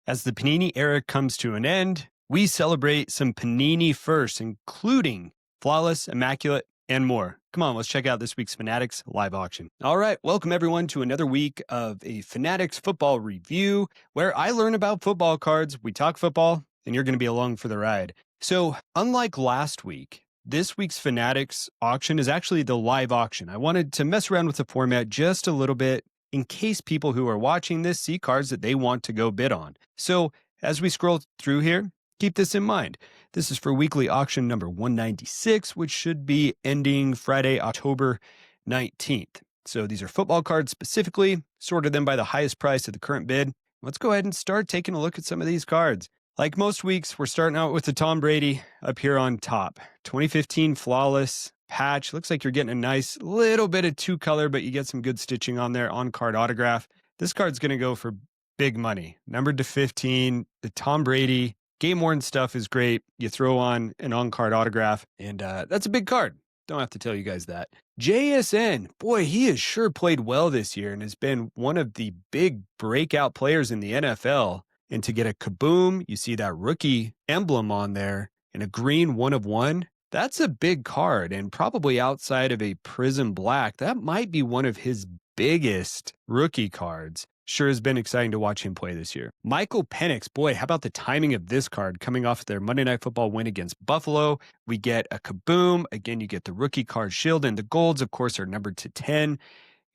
As the Panini era comes to an end, we celebrate some Panini firsts, including Flawless, Immaculate, and more. Come on, let's check out this week's Fanatics live auction. All right, welcome everyone to another week of a Fanatics football review where I learn about football cards, we talk football, and you're going to be along for the ride. So, unlike last week, this week's Fanatics auction is actually the live auction. I wanted to mess around with the format just a little bit in case people who are watching this see cards that they want to go bid on. So as we scroll through here, keep this in mind. This is for weekly auction number 196, which should be ending Friday, October 19th. So these are football cards specifically, sorted them by the highest price of the current bid. Let's go ahead and start taking a look at some of these cards. Like most weeks, we're starting out with the Tom Brady up here on top. 2015 Flawless patch. Looks like you're getting a nice little bit of two color, but you get some good stitching on there, on card autograph. This card's going to go for big money. Numbered to 15, the Tom Brady game worn stuff is great. You throw on an on card autograph, and that's a big card. Don't have to tell you guys that. JSN, boy, he has sure played well this year and has been one of the big breakout players in the NFL. And to get a Kaboom, you see that rookie emblem on there and a green 1/1. That's a big card, and probably outside of a Prism Black, that might be one of his biggest rookie cards. Sure has been exciting to watch him play this year. Michael Penix, boy, how about the timing of this card coming off their Monday Night Football win against Buffalo? We get a Kaboom. Again, you get the rookie card shield, and the golds, of course, are numbered to 10.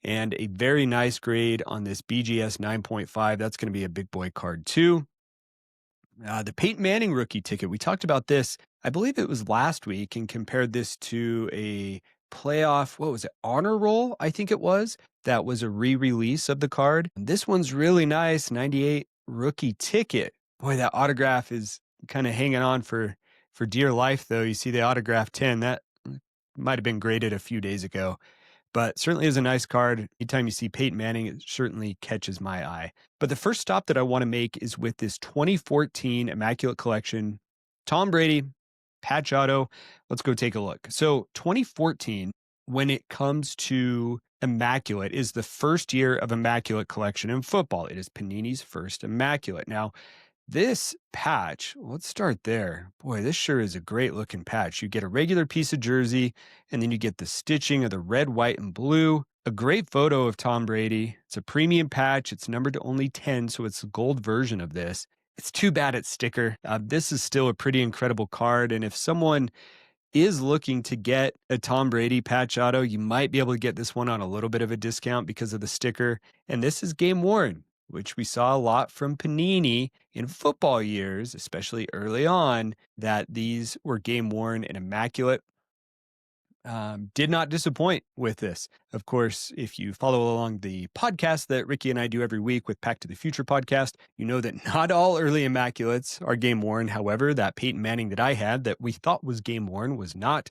And a very nice grade on this BGS 9.5. That's going to be a big boy card too. The Peyton Manning rookie ticket, we talked about this, I believe it was last week, and compared this to a playoff, what was it, honor roll, I think it was. That was a re-release of the card. This one's really nice, 98 rookie ticket. Boy, that autograph is kind of hanging on for dear life, though. You see the autograph 10, that might have been graded a few days ago. But certainly is a nice card. Anytime you see Peyton Manning, it certainly catches my eye. But the first stop that I want to make is with this 2014 Immaculate Collection, Tom Brady, patch auto. Let's go take a look. So 2014, when it comes to Immaculate, is the first year of Immaculate Collection in football. It is Panini's first Immaculate. Now, this patch, let's start there. Boy, this sure is a great looking patch. You get a regular piece of jersey, and then you get the stitching of the red, white, and blue. A great photo of Tom Brady. It's a premium patch. It's numbered to only 10, so it's the gold version of this. It's too bad it's sticker. This is still a pretty incredible card, and if someone is looking to get a Tom Brady patch auto, you might be able to get this one on a little bit of a discount because of the sticker. And this is game worn, which we saw a lot from Panini in football years, especially early on, that these were game worn and Immaculate. Did not disappoint with this. Of course, if you follow along the podcast that Ricky and I do every week with Pack to the Future podcast, you know that not all early Immaculates are game worn. However, that Peyton Manning that I had that we thought was game worn was not.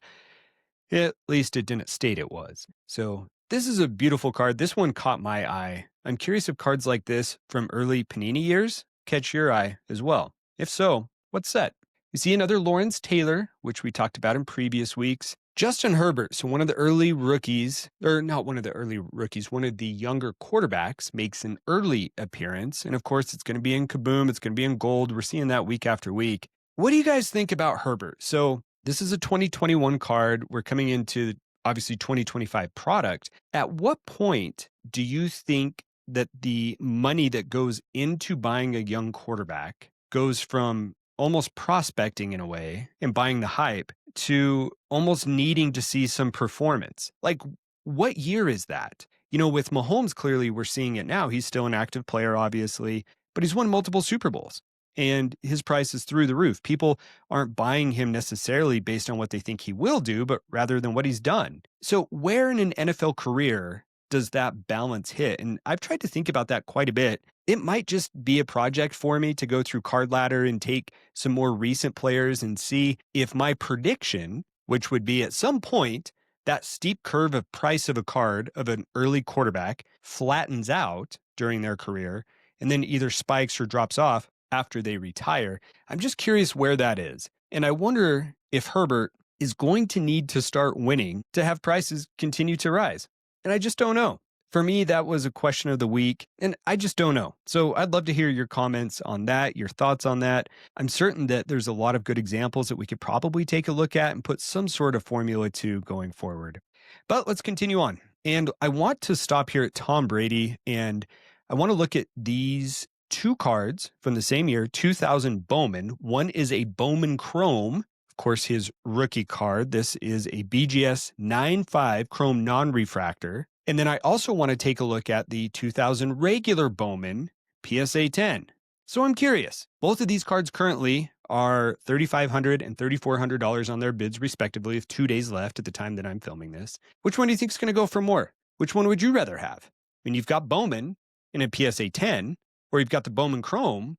At least it didn't state it was. So this is a beautiful card. This one caught my eye. I'm curious if cards like this from early Panini years catch your eye as well. If so, what's set? You see another Lawrence Taylor, which we talked about in previous weeks. Justin Herbert, so one of the early rookies, or not one of the early rookies, one of the younger quarterbacks makes an early appearance. And of course, it's going to be in Kaboom. It's going to be in gold. We're seeing that week after week. What do you guys think about Herbert? So this is a 2021 card. We're coming into obviously 2025 product. At what point do you think that the money that goes into buying a young quarterback goes from almost prospecting in a way and buying the hype to almost needing to see some performance? Like, what year is that? You know, with Mahomes, clearly we're seeing it now. He's still an active player, obviously, but he's won multiple Super Bowls and his price is through the roof. People aren't buying him necessarily based on what they think he will do, but rather than what he's done. So where in an NFL career does that balance hit? And I've tried to think about that quite a bit. It might just be a project for me to go through Card Ladder and take some more recent players and see if my prediction, which would be at some point, that steep curve of price of a card of an early quarterback flattens out during their career and then either spikes or drops off after they retire. I'm just curious where that is. And I wonder if Herbert is going to need to start winning to have prices continue to rise. And I just don't know. For me, that was a question of the week, and I just don't know. So I'd love to hear your comments on that, your thoughts on that. I'm certain that there's a lot of good examples that we could probably take a look at and put some sort of formula to going forward. But let's continue on. And I want to stop here at Tom Brady, and I want to look at these two cards from the same year, 2000 Bowman. One is a Bowman Chrome, of course, his rookie card. This is a BGS 9.5 Chrome non-refractor. And then I also want to take a look at the 2000 regular Bowman PSA 10. So I'm curious. Both of these cards currently are $3,500 and $3,400 on their bids, respectively, with 2 days left at the time that I'm filming this. Which one do you think is going to go for more? Which one would you rather have? I mean, you've got Bowman in a PSA 10, or you've got the Bowman Chrome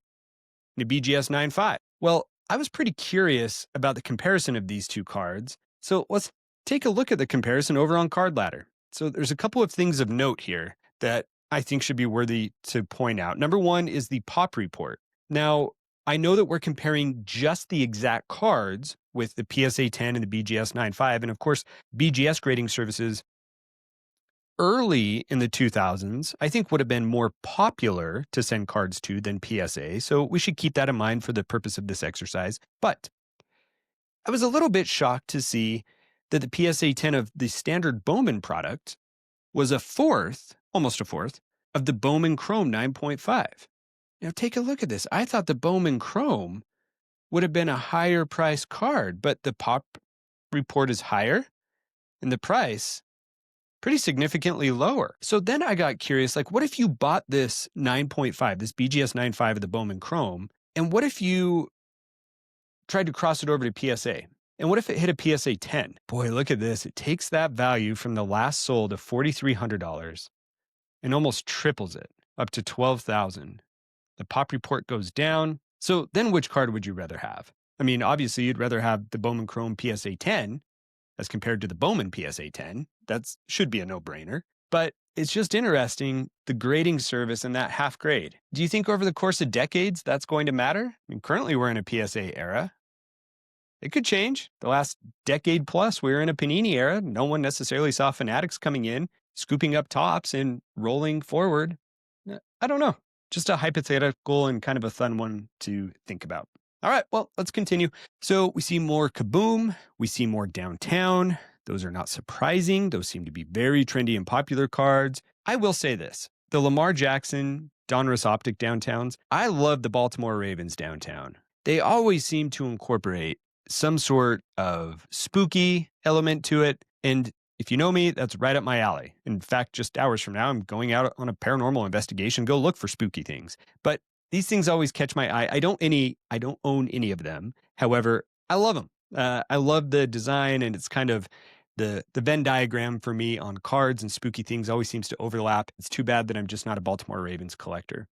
in a BGS 9.5. Well, I was pretty curious about the comparison of these two cards. So let's take a look at the comparison over on Card Ladder. So there's a couple of things of note here that I think should be worthy to point out. Number one is the pop report. Now, I know that we're comparing just the exact cards with the PSA 10 and the BGS 9.5. And of course, BGS grading services early in the 2000s, I think would have been more popular to send cards to than PSA. So we should keep that in mind for the purpose of this exercise. But I was a little bit shocked to see that the PSA 10 of the standard Bowman product was almost a fourth, of the Bowman Chrome 9.5. Now take a look at this. I thought the Bowman Chrome would have been a higher price card, but the pop report is higher and the price pretty significantly lower. So then I got curious, like, what if you bought this 9.5, this BGS 9.5 of the Bowman Chrome, and what if you tried to cross it over to PSA? And what if it hit a PSA 10? Boy, look at this. It takes that value from the last sold of $4,300 and almost triples it up to $12,000. The pop report goes down. So then which card would you rather have? I mean, obviously, you'd rather have the Bowman Chrome PSA 10 as compared to the Bowman PSA 10. That should be a no-brainer. But it's just interesting, the grading service and that half grade. Do you think over the course of decades that's going to matter? I mean, currently we're in a PSA era. It could change. The last decade plus, we were in a Panini era. No one necessarily saw Fanatics coming in, scooping up tops and rolling forward. I don't know. Just a hypothetical and kind of a fun one to think about. All right, well, let's continue. So we see more Kaboom. We see more Downtown. Those are not surprising. Those seem to be very trendy and popular cards. I will say this. The Lamar Jackson, Donruss Optic Downtowns, I love the Baltimore Ravens Downtown. They always seem to incorporate some sort of spooky element to it. And if you know me, that's right up my alley. In fact, just hours from now, I'm going out on a paranormal investigation, go look for spooky things. But these things always catch my eye. I don't own any of them. However, I love them. I love the design, and it's kind of the Venn diagram for me on cards and spooky things always seems to overlap. It's too bad that I'm just not a Baltimore Ravens collector.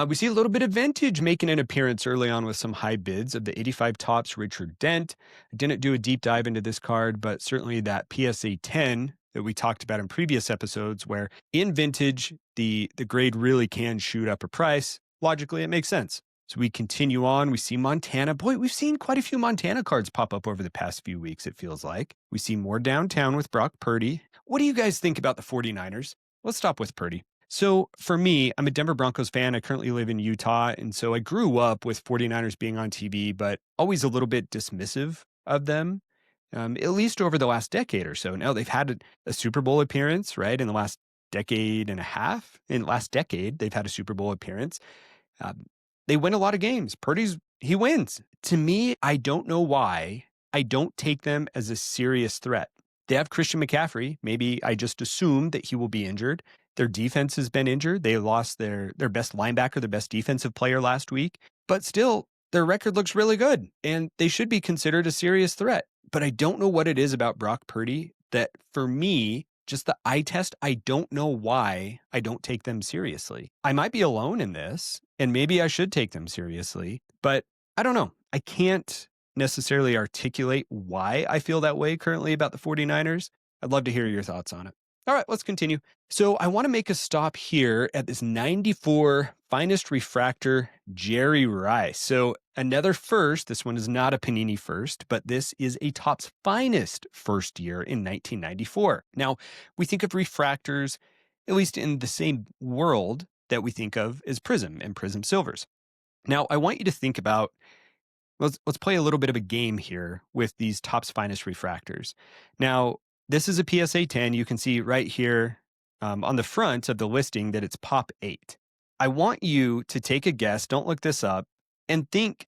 We see a little bit of vintage making an appearance early on with some high bids of the 85 Topps Richard Dent. I didn't do a deep dive into this card, but certainly that PSA 10 that we talked about in previous episodes, where in vintage, the grade really can shoot up a price. Logically, it makes sense. So we continue on. We see Montana. Boy, we've seen quite a few Montana cards pop up over the past few weeks, it feels like. We see more Downtown with Brock Purdy. What do you guys think about the 49ers? Let's stop with Purdy. So for me, I'm a Denver Broncos fan. I currently live in Utah. And so I grew up with 49ers being on TV, but always a little bit dismissive of them, at least over the last decade or so. Now they've had a Super Bowl appearance, right? In the last decade and a half. In the last decade, they've had a Super Bowl appearance. They win a lot of games. He wins. To me, I don't know why I don't take them as a serious threat. They have Christian McCaffrey. Maybe I just assume that he will be injured. Their defense has been injured. They lost their best linebacker, their best defensive player last week. But still, their record looks really good, and they should be considered a serious threat. But I don't know what it is about Brock Purdy that, for me, just the eye test, I don't know why I don't take them seriously. I might be alone in this, and maybe I should take them seriously, but I don't know. I can't necessarily articulate why I feel that way currently about the 49ers. I'd love to hear your thoughts on it. All right, let's continue. So I want to make a stop here at this 94 finest refractor Jerry Rice. So another first. This one is not a Panini first, but this is a Topps Finest first year in 1994. Now, we think of refractors, at least in the same world that we think of as Prism and Prism Silvers. Now, I want you to think about, let's play a little bit of a game here with these Topps Finest refractors. Now, this is a PSA 10. You can see right here on the front of the listing that it's Pop 8. I want you to take a guess, don't look this up, and think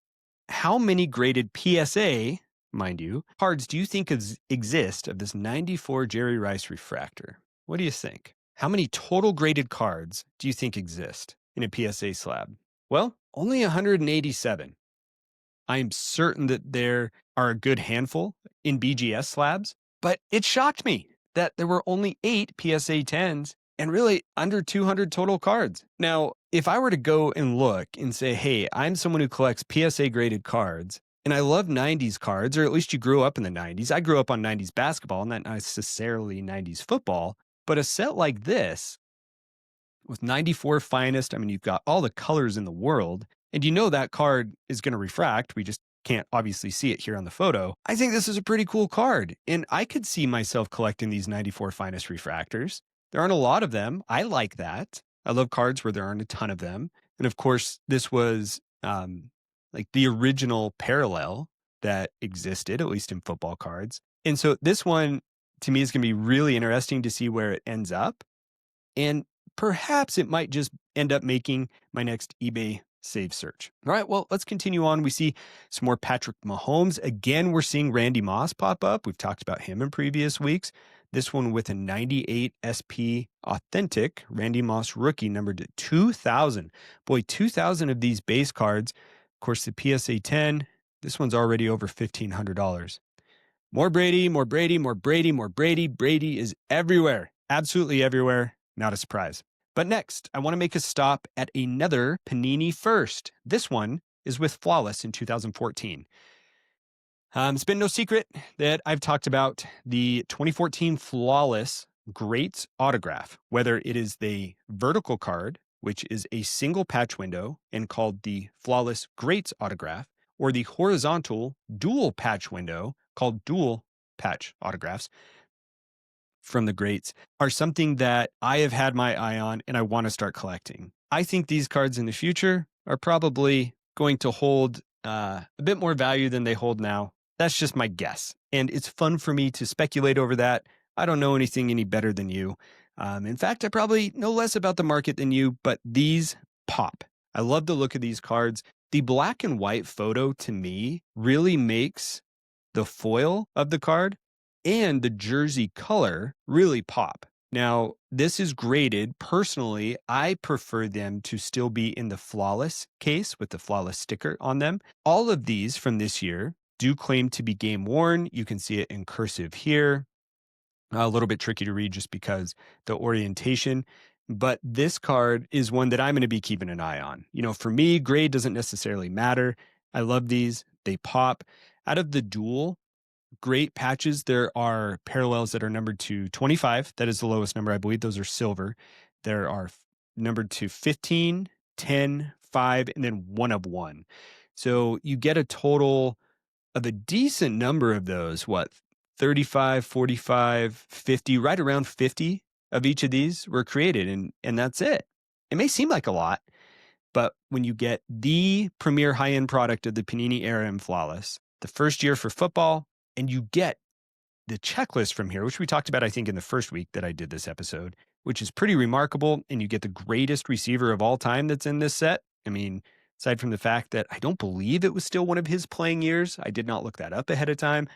how many graded PSA, mind you, cards do you think exist of this 94 Jerry Rice refractor? What do you think? How many total graded cards do you think exist in a PSA slab? Well, only 187. I am certain that there are a good handful in BGS slabs, but it shocked me that there were only 8 PSA 10s and really under 200 total cards. Now, if I were to go and look and say, hey, I'm someone who collects PSA graded cards, and I love 90s cards, or at least you grew up in the 90s. I grew up on 90s basketball, not necessarily 90s football, but a set like this with 94 Finest, I mean, you've got all the colors in the world, and you know that card is going to refract. We just can't obviously see it here on the photo. I think this is a pretty cool card, and I could see myself collecting these 94 Finest refractors. There aren't a lot of them. I like that. I love cards where there aren't a ton of them. And of course, this was like the original parallel that existed, at least in football cards. And so this one, to me, is going to be really interesting to see where it ends up. And perhaps it might just end up making my next eBay save search. All right, well, let's continue on. We see some more Patrick Mahomes. Again, we're seeing Randy Moss pop up. We've talked about him in previous weeks. This one with a 98 SP Authentic Randy Moss rookie numbered to 2,000. Boy, 2,000 of these base cards. Of course, the PSA 10, this one's already over $1,500. More Brady, more Brady, more Brady, more Brady. Brady is everywhere, absolutely everywhere. Not a surprise. But next, I want to make a stop at another Panini first. This one is with Flawless in 2014. It's been no secret that I've talked about the 2014 Flawless Greats autograph, whether it is the vertical card, which is a single patch window and called the Flawless Greats autograph, or the horizontal dual patch window called dual patch autographs from the greats, are something that I have had my eye on and I want to start collecting. I think these cards in the future are probably going to hold a bit more value than they hold now. That's just my guess. And it's fun for me to speculate over that. I don't know anything any better than you. In fact, I probably know less about the market than you, but these pop. I love the look of these cards. The black and white photo to me really makes the foil of the card and the jersey color really pop. Now, this is graded. Personally, I prefer them to still be in the Flawless case with the Flawless sticker on them. All of these from this year do claim to be game worn. You can see it in cursive here. A little bit tricky to read just because the orientation. But this card is one that I'm going to be keeping an eye on. You know, for me, grade doesn't necessarily matter. I love these. They pop. Out of the dual great patches, there are parallels that are numbered to 25. That is the lowest number, I believe. Those are silver. There are numbered to 15, 10, 5, and then 1 of 1. So you get a total of a decent number of those, 35, 45, 50, right around 50 of each of these were created, and that's it. It may seem like a lot, but when you get the premier high-end product of the Panini era in Flawless, the first year for football, and you get the checklist from here, which we talked about, I think, in the first week that I did this episode, which is pretty remarkable, and you get the greatest receiver of all time that's in this set. I mean, aside from the fact that I don't believe it was still one of his playing years. I did not look that up ahead of time.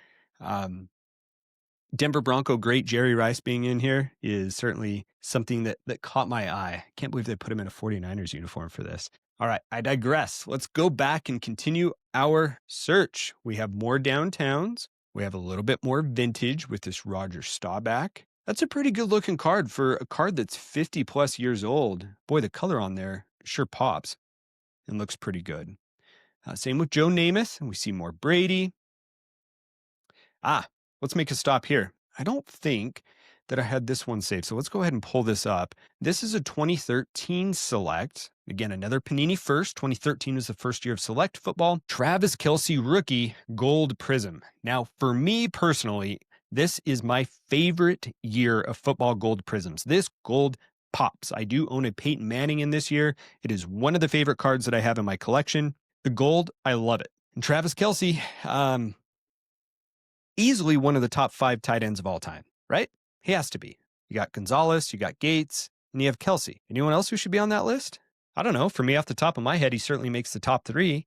Denver Bronco great Jerry Rice being in here is certainly something that caught my eye. I can't believe they put him in a 49ers uniform for this. All right, I digress. Let's go back and continue our search. We have more downtowns. We have a little bit more vintage with this Roger Staubach. That's a pretty good looking card for a card that's 50 plus years old. Boy, the color on there sure pops and looks pretty good. Same with Joe Namath. And we see more Brady. Let's make a stop here. I don't think that I had this one saved. So let's go ahead and pull this up. This is a 2013 Select. Again, another Panini first. 2013 was the first year of Select football. Travis Kelce rookie gold prism. Now, for me personally, this is my favorite year of football gold prisms. This gold pops. I do own a Peyton Manning in this year. It is one of the favorite cards that I have in my collection. The gold, I love it. And Travis Kelce, easily one of the top 5 tight ends of all time, right? He has to be. You got Gonzalez, you got Gates, and you have Kelce. Anyone else who should be on that list? I don't know. For me, off the top of my head, he certainly makes the top 3.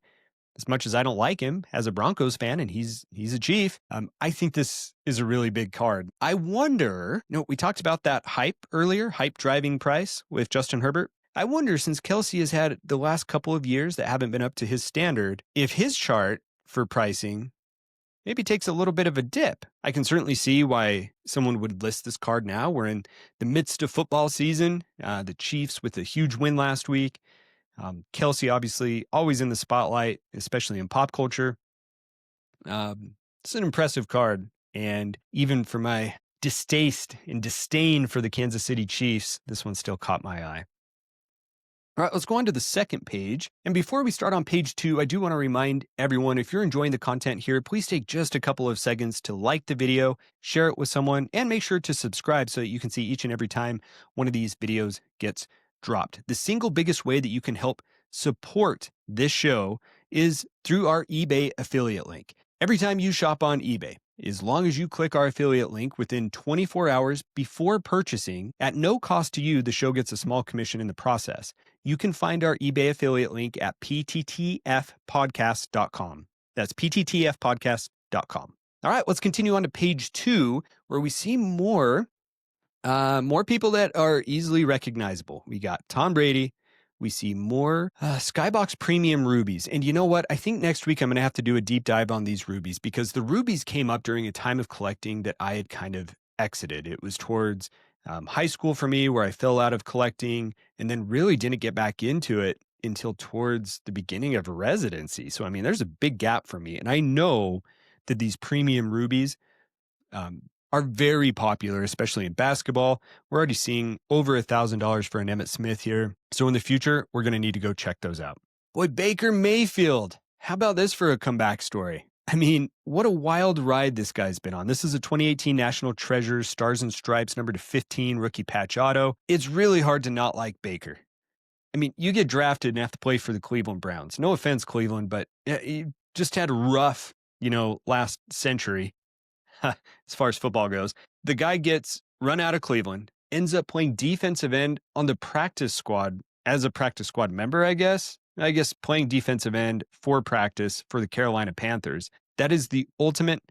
As much as I don't like him as a Broncos fan, and he's a Chief, I think this is a really big card. I wonder, we talked about that hype earlier, hype driving price with Justin Herbert. I wonder, since Kelce has had the last couple of years that haven't been up to his standard, if his chart for pricing maybe takes a little bit of a dip. I can certainly see why someone would list this card now. We're in the midst of football season. The Chiefs with a huge win last week. Kelce, obviously, always in the spotlight, especially in pop culture. It's an impressive card. And even for my distaste and disdain for the Kansas City Chiefs, this one still caught my eye. All right, let's go on to the second page. And before we start on page 2, I do want to remind everyone, if you're enjoying the content here, please take just a couple of seconds to like the video, share it with someone, and make sure to subscribe so that you can see each and every time one of these videos gets dropped. The single biggest way that you can help support this show is through our eBay affiliate link. Every time you shop on eBay, as long as you click our affiliate link within 24 hours before purchasing, at no cost to you, the show gets a small commission in the process. You can find our eBay affiliate link at pttfpodcast.com. That's pttfpodcast.com. All right, let's continue on to page 2, where we see more people that are easily recognizable. We got Tom Brady. We see more Skybox Premium Rubies. And you know what? I think next week I'm going to have to do a deep dive on these Rubies, because the Rubies came up during a time of collecting that I had kind of exited. It was towards high school for me, where I fell out of collecting and then really didn't get back into it until towards the beginning of residency. So, I mean, there's a big gap for me. And I know that these Premium Rubies are very popular, especially in basketball. We're already seeing over $1,000 for an Emmitt Smith here. So in the future, we're going to need to go check those out. Boy, Baker Mayfield. How about this for a comeback story? I mean, what a wild ride this guy's been on. This is a 2018 National Treasures Stars and Stripes number /15 rookie patch auto. It's really hard to not like Baker. I mean, you get drafted and have to play for the Cleveland Browns. No offense, Cleveland, but you just had a rough, last century as far as football goes. The guy gets run out of Cleveland, ends up playing defensive end on the practice squad as a practice squad member, I guess playing defensive end for practice for the Carolina Panthers. That is the ultimate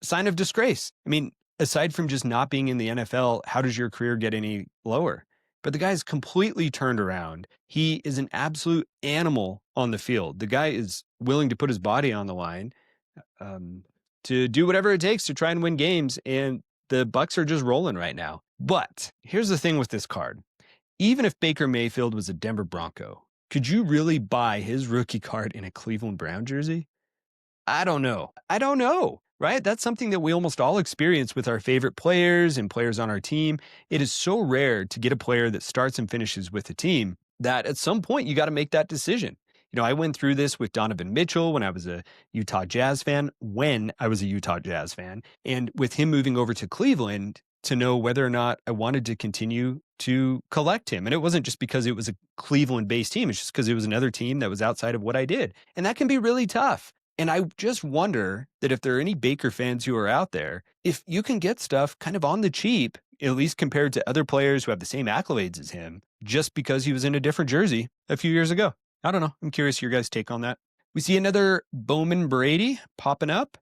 sign of disgrace. I mean, aside from just not being in the NFL, how does your career get any lower? But the guy's completely turned around. He is an absolute animal on the field. The guy is willing to put his body on the line to do whatever it takes to try and win games. And the Bucs are just rolling right now. But here's the thing with this card. Even if Baker Mayfield was a Denver Bronco, could you really buy his rookie card in a Cleveland Brown jersey? I don't know, right? That's something that we almost all experience with our favorite players and players on our team. It is so rare to get a player that starts and finishes with a team that at some point you got to make that decision. I went through this with Donovan Mitchell when I was a Utah Jazz fan, and with him moving over to Cleveland, to know whether or not I wanted to continue to collect him. And it wasn't just because it was a Cleveland-based team. It's just because it was another team that was outside of what I did. And that can be really tough. And I just wonder that if there are any Baker fans who are out there, if you can get stuff kind of on the cheap, at least compared to other players who have the same accolades as him, just because he was in a different jersey a few years ago. I don't know. I'm curious your guys' take on that. We see another Bowman Brady popping up.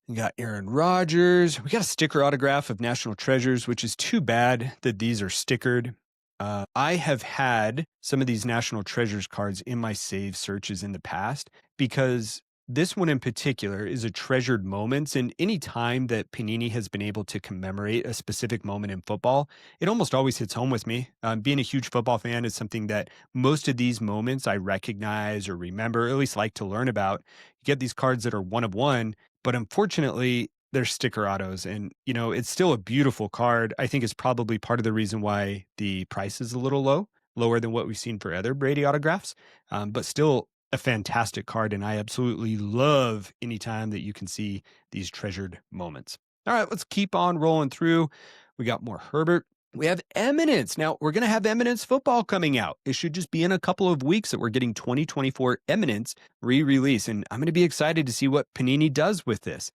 We got Aaron Rodgers. We got a sticker autograph of National Treasures, which is too bad that these are stickered. I have had some of these National Treasures cards in my save searches in the past, because this one in particular is a treasured moments, and any time that Panini has been able to commemorate a specific moment in football, it almost always hits home with me. Being a huge football fan is something that most of these moments I recognize or remember, or at least like to learn about. You get these cards that are one of one, but unfortunately, they're sticker autos. And, it's still a beautiful card. I think it's probably part of the reason why the price is a little lower than what we've seen for other Brady autographs, but still a fantastic card. And I absolutely love anytime that you can see these treasured moments. All right, let's keep on rolling through. We got more Herbert. We have Eminence. Now, we're going to have Eminence Football coming out. It should just be in a couple of weeks that we're getting 2024 Eminence re-release. And I'm going to be excited to see what Panini does with this.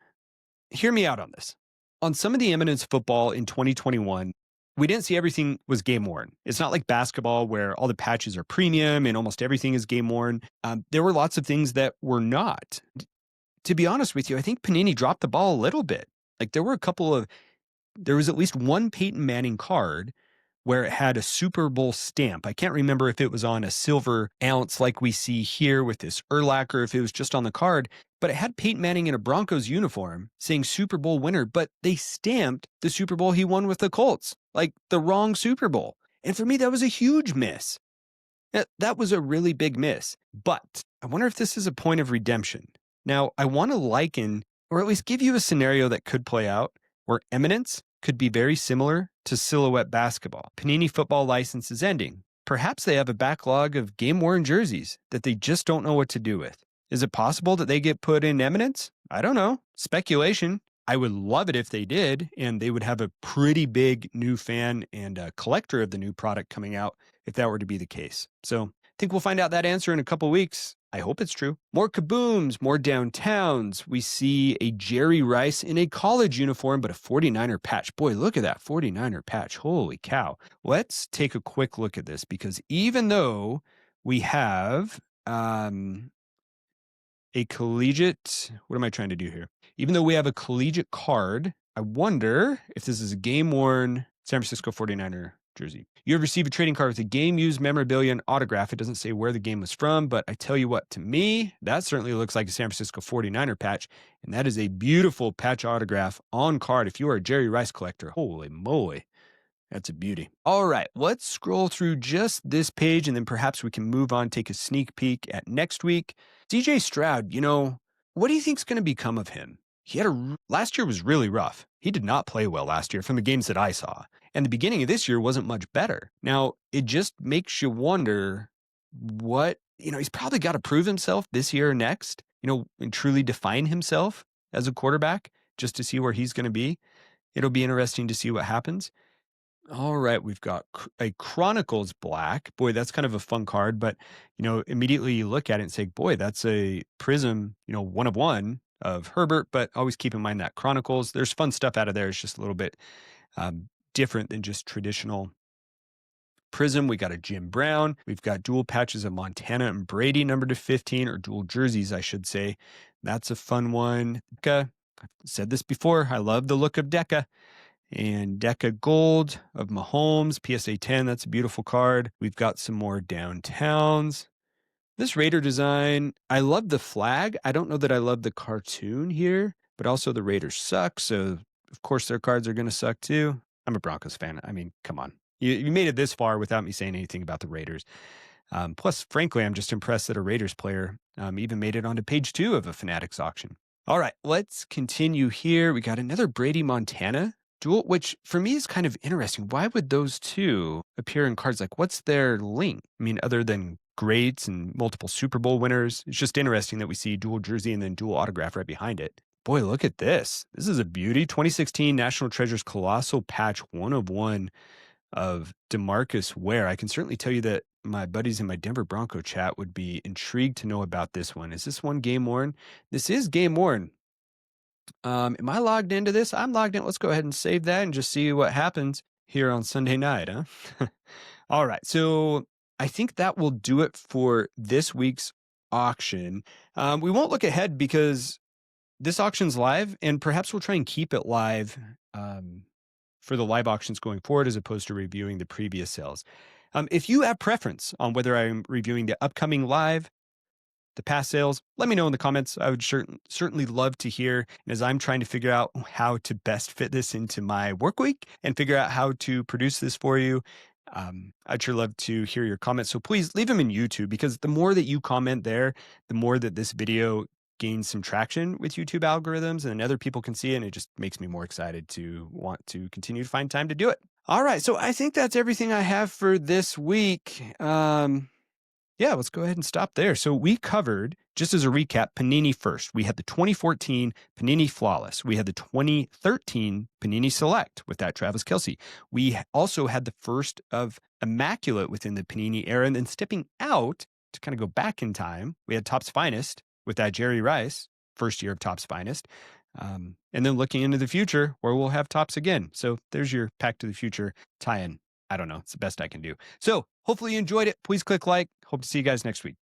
Hear me out on this. On some of the Eminence Football in 2021, we didn't see everything was game worn. It's not like basketball where all the patches are premium and almost everything is game worn. There were lots of things that were not. To be honest with you, I think Panini dropped the ball a little bit. Like there was at least one Peyton Manning card where it had a Super Bowl stamp. I can't remember if it was on a silver ounce like we see here with this Urlacher, or if it was just on the card, but it had Peyton Manning in a Broncos uniform saying Super Bowl winner, but they stamped the Super Bowl he won with the Colts, like the wrong Super Bowl. And for me, that was a huge miss. That was a really big miss. But I wonder if this is a point of redemption. Now, I want to liken, or at least give you a scenario that could play out where Eminence could be very similar to Silhouette Basketball. Panini Football license is ending. Perhaps they have a backlog of game-worn jerseys that they just don't know what to do with. Is it possible that they get put in Eminence? I don't know. Speculation. I would love it if they did, and they would have a pretty big new fan and a collector of the new product coming out if that were to be the case. So I think we'll find out that answer in a couple weeks. I hope it's true. More Kabooms, more downtowns. We see a Jerry Rice in a college uniform, but a 49er patch. Boy, look at that 49er patch. Holy cow. Let's take a quick look at this because even though we have a collegiate, what am I trying to do here? Even though we have a collegiate card, I wonder if this is a game-worn San Francisco 49er jersey. You have received a trading card with a game-used memorabilia and autograph. It doesn't say where the game was from, but I tell you what, to me, that certainly looks like a San Francisco 49er patch, and that is a beautiful patch autograph on card. If you are a Jerry Rice collector, holy moly, that's a beauty. All right, let's scroll through just this page, and then perhaps we can move on, take a sneak peek at next week. CJ Stroud, what do you think is going to become of him? Last year was really rough. He did not play well last year from the games that I saw. And the beginning of this year wasn't much better. Now, it just makes you wonder he's probably got to prove himself this year or next, and truly define himself as a quarterback just to see where he's going to be. It'll be interesting to see what happens. All right, we've got a Chronicles Black. Boy, that's kind of a fun card, but, immediately you look at it and say, boy, that's a Prism, 1 of 1 of Herbert, but always keep in mind that Chronicles, there's fun stuff out of there. It's just a little bit different than just traditional Prism. We got a Jim Brown. We've got dual patches of Montana and Brady numbered to 15, or dual jerseys, I should say. That's a fun one. I've said this before. I love the look of Deca. And Deca Gold of Mahomes, PSA 10. That's a beautiful card. We've got some more downtowns. This Raider design, I love the flag. I don't know that I love the cartoon here, but also the Raiders suck. So, of course, their cards are going to suck too. I'm a Broncos fan. I mean, come on. You made it this far without me saying anything about the Raiders. Plus, frankly, I'm just impressed that a Raiders player even made it onto page 2 of a Fanatics auction. All right, let's continue here. We got another Brady Montana dual, which for me is kind of interesting. Why would those two appear in cards? Like, what's their link? I mean, other than greats and multiple Super Bowl winners, it's just interesting that we see dual jersey and then dual autograph right behind it. Boy, look at this. This is a beauty. 2016 National Treasures Colossal Patch 1 of 1 of DeMarcus Ware. I can certainly tell you that my buddies in my Denver Bronco chat would be intrigued to know about this one. Is this one game worn? This is game worn. Am I logged into this? I'm logged in. Let's go ahead and save that and just see what happens here on Sunday night, huh? All right. So I think that will do it for this week's auction. We won't look ahead because this auction's live, and perhaps we'll try and keep it live for the live auctions going forward as opposed to reviewing the previous sales. If you have preference on whether I'm reviewing the upcoming live, the past sales, let me know in the comments. I would certainly love to hear. And as I'm trying to figure out how to best fit this into my work week and figure out how to produce this for you, I'd sure love to hear your comments. So please leave them in YouTube, because the more that you comment there, the more that this video gains some traction with YouTube algorithms, and then other people can see it, and it just makes me more excited to want to continue to find time to do it. All right, so I think that's everything I have for this week. Yeah, let's go ahead and stop there. So we covered, just as a recap, Panini first. We had the 2014 Panini Flawless. We had the 2013 Panini Select with that Travis Kelce. We also had the first of Immaculate within the Panini era. And then stepping out to kind of go back in time, we had Topps Finest with that Jerry Rice, first year of Topps Finest. And then looking into the future, where we'll have Topps again. So there's your Pack to the Future tie-in. I don't know. It's the best I can do. So hopefully you enjoyed it. Please click like. Hope to see you guys next week.